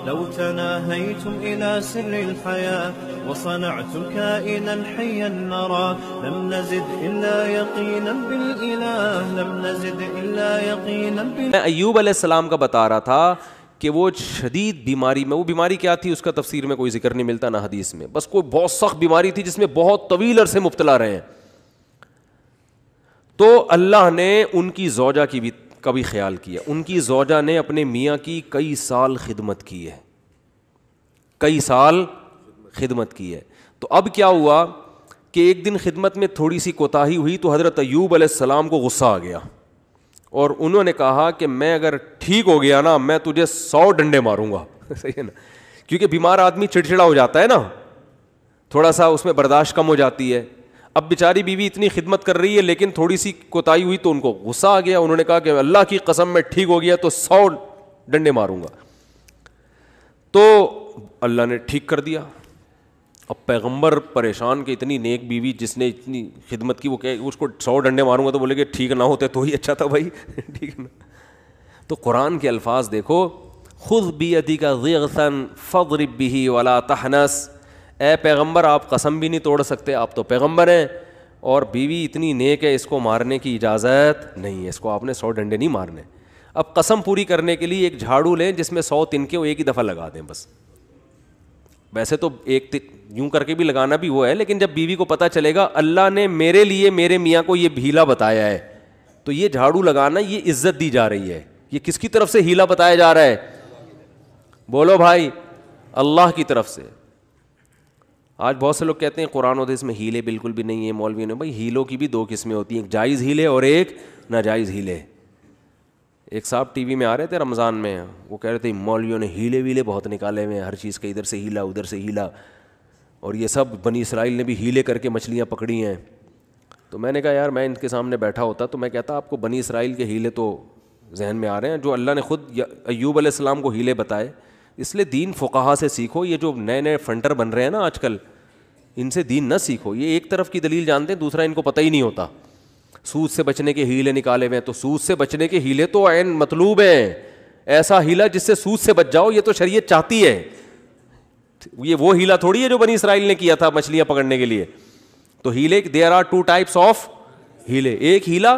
لو تناهيتم إلى سر الحياة وصنعتم كائنا حيا نرى لم نزد إلا يقينا بالإله لم نزد إلا يقينا بالإله. میں ایوب علیہ السلام کا بتا رہا تھا کہ وہ شدید بیماری میں, وہ بیماری کیا تھی اس کا تفسیر میں کوئی ذکر نہیں ملتا نہ حدیث میں, بس کوئی بہت سخت بیماری تھی جس میں بہت طویل عرصے مبتلا رہے ہیں. تو اللہ نے ان کی زوجہ کا بھی خیال کیا. ان کی زوجہ نے اپنے میاں کی کئی سال خدمت کی ہے, کئی سال خدمت کی ہے. تو اب کیا ہوا کہ ایک دن خدمت میں تھوڑی سی کوتاہی ہوئی تو حضرت ایوب علیہ السلام کو غصہ آ گیا اور انہوں نے کہا کہ میں اگر ٹھیک ہو گیا نا میں تجھے 100 ڈنڈے ماروں گا. صحیح ہے نا, کیونکہ بیمار آدمی چڑچڑا ہو جاتا ہے نا, تھوڑا سا اس میں برداشت کم ہو جاتی ہے. اب بیچاری بیوی اتنی خدمت کر رہی ہے لیکن تھوڑی سی کوتاہی ہوئی تو ان کو غصہ آ گیا. انہوں نے کہا کہ اللہ کی قسم میں ٹھیک ہو گیا تو 100 ڈنڈے ماروں گا. تو اللہ نے ٹھیک کر دیا. اب پیغمبر پریشان کہ اتنی نیک بیوی جس نے اتنی خدمت کی, وہ کہ اس کو 100 ڈنڈے ماروں گا, تو بولے کہ ٹھیک نہ ہوتے تو ہی اچھا تھا بھائی. ٹھیک ہے نا. تو قرآن کے الفاظ دیکھو, خذ بیدک ضغثا فاضرب به ولا تحنث. اے پیغمبر آپ قسم بھی نہیں توڑ سکتے, آپ تو پیغمبر ہیں, اور بیوی اتنی نیک ہے اس کو مارنے کی اجازت نہیں ہے, اس کو آپ نے 100 ڈنڈے نہیں مارنے. اب قسم پوری کرنے کے لیے ایک جھاڑو لیں جس میں 100 تنکے وہ ایک ہی دفعہ لگا دیں بس. ویسے تو ایک یوں کر کے بھی لگانا بھی وہ ہے, لیکن جب بیوی کو پتہ چلے گا اللہ نے میرے لیے میرے میاں کو یہ ہیلا بتایا ہے, تو یہ جھاڑو لگانا یہ عزت دی جا رہی ہے. یہ کس کی طرف سے ہیلا بتایا جا رہا ہے؟ بولو بھائی, اللہ کی طرف سے. آج بہت سے لوگ کہتے ہیں قرآن و حدیث میں ہیلے بالکل بھی نہیں ہے مولویوں نے. بھائی ہیلوں کی بھی 2 قسمیں ہوتی ہیں, ایک جائز ہیلے اور ایک ناجائز ہیلے. ایک صاحب ٹی وی میں آ رہے تھے رمضان میں, وہ کہہ رہے تھے مولویوں نے ہیلے ویلے بہت نکالے ہوئے ہیں, ہر چیز کا ادھر سے ہیلا ادھر سے ہیلا, اور یہ سب بنی اسرائیل نے بھی ہیلے کر کے مچھلیاں پکڑی ہیں. تو میں نے کہا یار میں ان کے سامنے بیٹھا ہوتا تو میں کہتا آپ کو بنی اسرائیل کے ہیلے تو ذہن میں آ رہے ہیں جو اللہ نے خود ایوب علیہ السلام کو ہیلے بتائے. اس لیے دین فقہا سے سیکھو. یہ جو نئے نئے فنٹر بن رہے ہیں نا آج کل, ان سے دین نہ سیکھو. یہ ایک طرف کی دلیل جانتے ہیں, دوسرا ان کو پتہ ہی نہیں ہوتا. سود سے بچنے کے ہیلے نکالے ہوئے ہیں, تو سود سے بچنے کے ہیلے تو عین مطلوب ہیں. ایسا ہیلا جس سے سود سے بچ جاؤ, یہ تو شریعت چاہتی ہے. یہ وہ ہیلا تھوڑی ہے جو بنی اسرائیل نے کیا تھا مچھلیاں پکڑنے کے لیے. تو ہیلے دیر آر 2 types آف ہیلے. ایک ہیلا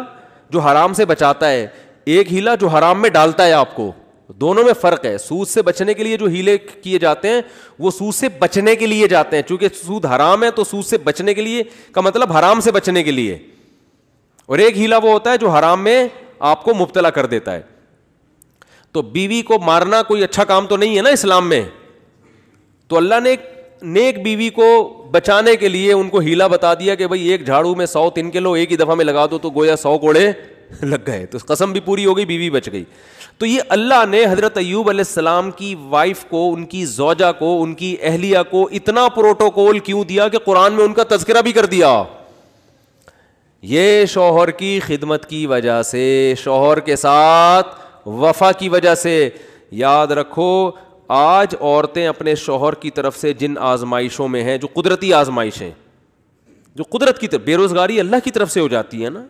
جو حرام سے بچاتا ہے, ایک ہیلا جو حرام میں ڈالتا ہے آپ کو. دونوں میں فرق ہے. سود سے بچنے کے لیے جو ہیلے کیے جاتے ہیں وہ سود سے بچنے کے لیے جاتے ہیں, چونکہ سود حرام ہے تو سود سے بچنے کے لیے کا مطلب حرام سے بچنے کے لیے. اور ایک ہیلا وہ ہوتا ہے جو حرام میں آپ کو مبتلا کر دیتا ہے. تو بیوی کو مارنا کوئی اچھا کام تو نہیں ہے نا اسلام میں. تو اللہ نے ایک نیک بیوی کو بچانے کے لیے ان کو ہیلا بتا دیا کہ بھئی ایک جھاڑو میں 100 تنکے لو, ایک ہی دفعہ میں لگا دو تو گویا 100 کوڑے لگ گئے. تو قسم بھی پوری ہو گئی, بیوی بچ گئی. تو یہ اللہ نے حضرت ایوب علیہ السلام کی وائف کو, ان کی زوجہ کو, ان کی اہلیہ کو اتنا پروٹوکول کیوں دیا کہ قرآن میں ان کا تذکرہ بھی کر دیا. یہ شوہر کی خدمت کی وجہ سے, شوہر کے ساتھ وفا کی وجہ سے. یاد رکھو آج عورتیں اپنے شوہر کی طرف سے جن آزمائشوں میں ہیں, جو قدرتی آزمائشیں, جو قدرت کی طرف, بے روزگاری اللہ کی طرف سے ہو جاتی ہے نا.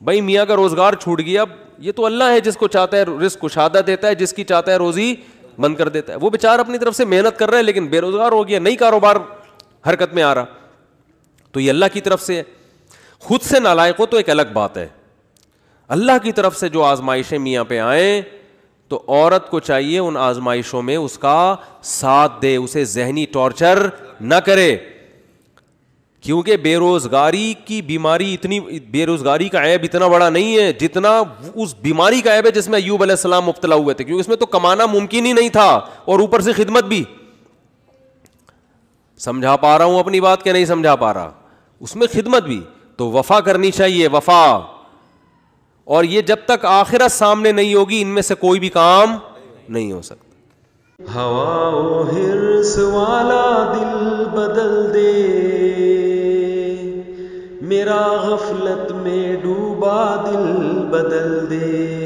بھائی میاں کا روزگار چھوٹ گیا, یہ تو اللہ ہے جس کو چاہتا ہے رزق کشادہ دیتا ہے, جس کی چاہتا ہے روزی بند کر دیتا ہے. وہ بیچارہ اپنی طرف سے محنت کر رہا ہے لیکن بے روزگار ہو گیا, نئی کاروبار حرکت میں آ رہا, تو یہ اللہ کی طرف سے ہے. خود سے نالائق ہو تو ایک الگ بات ہے, اللہ کی طرف سے جو آزمائشیں میاں پہ آئیں تو عورت کو چاہیے ان آزمائشوں میں اس کا ساتھ دے, اسے ذہنی ٹارچر نہ کرے. کیونکہ بے روزگاری کی بیماری اتنی, بے روزگاری کا عیب اتنا بڑا نہیں ہے جتنا اس بیماری کا عیب ہے جس میں ایوب علیہ السلام مبتلا ہوئے تھے. کیونکہ اس میں تو کمانا ممکن ہی نہیں تھا اور اوپر سے خدمت بھی. سمجھا پا رہا ہوں اپنی بات کہ نہیں سمجھا پا رہا؟ اس میں خدمت بھی. تو وفا کرنی چاہیے, وفا. اور یہ جب تک آخرت سامنے نہیں ہوگی ان میں سے کوئی بھی کام نہیں ہو سکتا. ہوا و حرص والا دل بدل دے, میرا غفلت میں ڈوبا دل بدل دے.